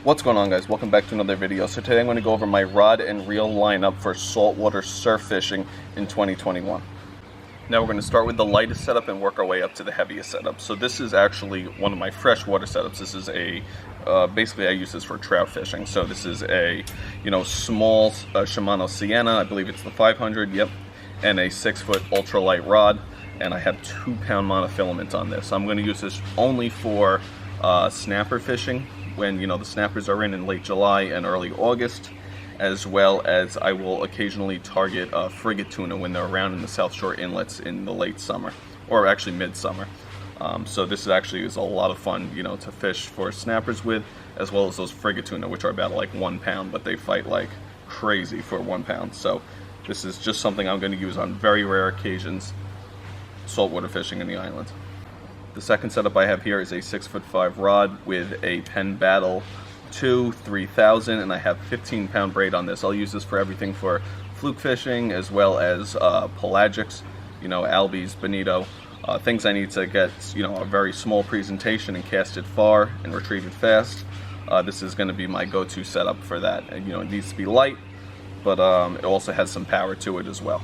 What's going on, guys? Welcome back to another video. So today I'm going to go over my rod and reel lineup for saltwater surf fishing in 2021. Now we're going to start with the lightest setup and work our way up to the heaviest setup. So this is actually one of my freshwater setups. This is a, basically I use this for trout fishing. So this is a, small Shimano Sienna, I believe it's the 500, yep, and a 6-foot ultralight rod. And I have 2-pound monofilament on this. I'm going to use this only for snapper fishing, when the snappers are in late July and early August, as well as I will occasionally target frigate tuna when they're around in the South Shore inlets in the late summer, or actually midsummer. So this is a lot of fun, to fish for snappers with, as well as those frigate tuna, which are about like 1 pound, but they fight like crazy for 1 pound. So this is just something I'm going to use on very rare occasions, saltwater fishing in the island. The second setup I have here is a 6'5" rod with a Penn Battle 2 3000, and I have 15-pound braid on this. I'll use this for everything for fluke fishing, as well as pelagics, albies, bonito, things I need to get, a very small presentation and cast it far and retrieve it fast. This is going to be my go-to setup for that. And, it needs to be light, but it also has some power to it as well.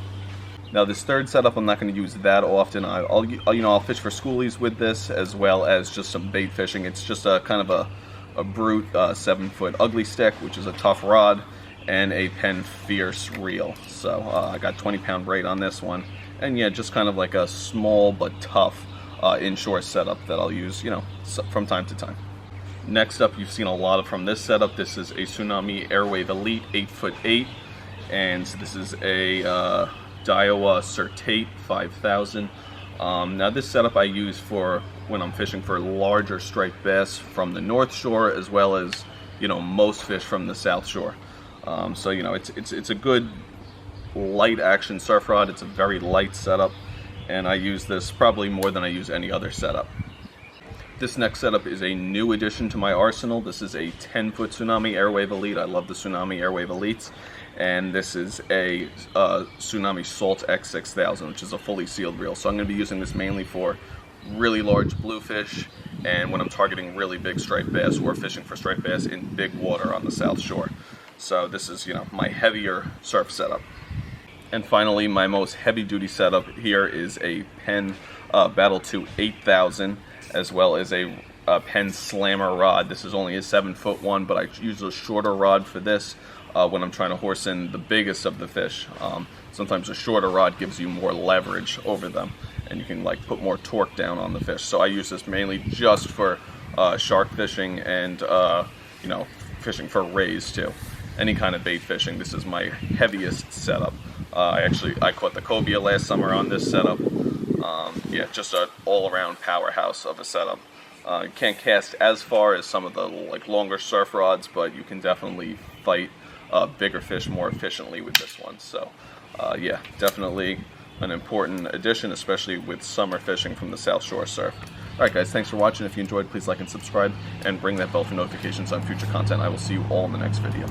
Now this third setup I'm not going to use that often. I'll fish for schoolies with this, as well as just some bait fishing. It's just a kind of a brute 7-foot ugly stick, which is a tough rod, and a Penn Fierce reel. So I got 20-pound braid on this one, and yeah, just kind of like a small but tough inshore setup that I'll use, from time to time. Next up, you've seen a lot of from this setup. This is a Tsunami Airwave Elite 8'8", and this is a Daiwa Certate 5000. Now this setup I use for when I'm fishing for larger striped bass from the North Shore, as well as most fish from the South Shore. So it's a good light action surf rod. It's a very light setup, and I use this probably more than I use any other setup. This next setup is a new addition to my arsenal. This is a 10-foot Tsunami Airwave Elite. I love the Tsunami Airwave Elites. And this is a Tsunami Salt X6000, which is a fully sealed reel. So I'm going to be using this mainly for really large bluefish, and when I'm targeting really big striped bass or fishing for striped bass in big water on the South Shore. So this is, my heavier surf setup. And finally, my most heavy-duty setup here is a Penn Battle 2 8000, as well as a Penn Slammer rod. This is only a 7-foot one, but I use a shorter rod for this when I'm trying to horse in the biggest of the fish. Sometimes a shorter rod gives you more leverage over them, and you can put more torque down on the fish. So I use this mainly just for shark fishing and fishing for rays too. Any kind of bait fishing, this is my heaviest setup. I caught the cobia last summer on this setup. Yeah, just an all-around powerhouse of a setup. You can't cast as far as some of the longer surf rods, but you can definitely fight bigger fish more efficiently with this one. So yeah, definitely an important addition, especially with summer fishing from the South Shore surf. Alright guys, thanks for watching. If you enjoyed, please like and subscribe, and ring that bell for notifications on future content. I will see you all in the next video.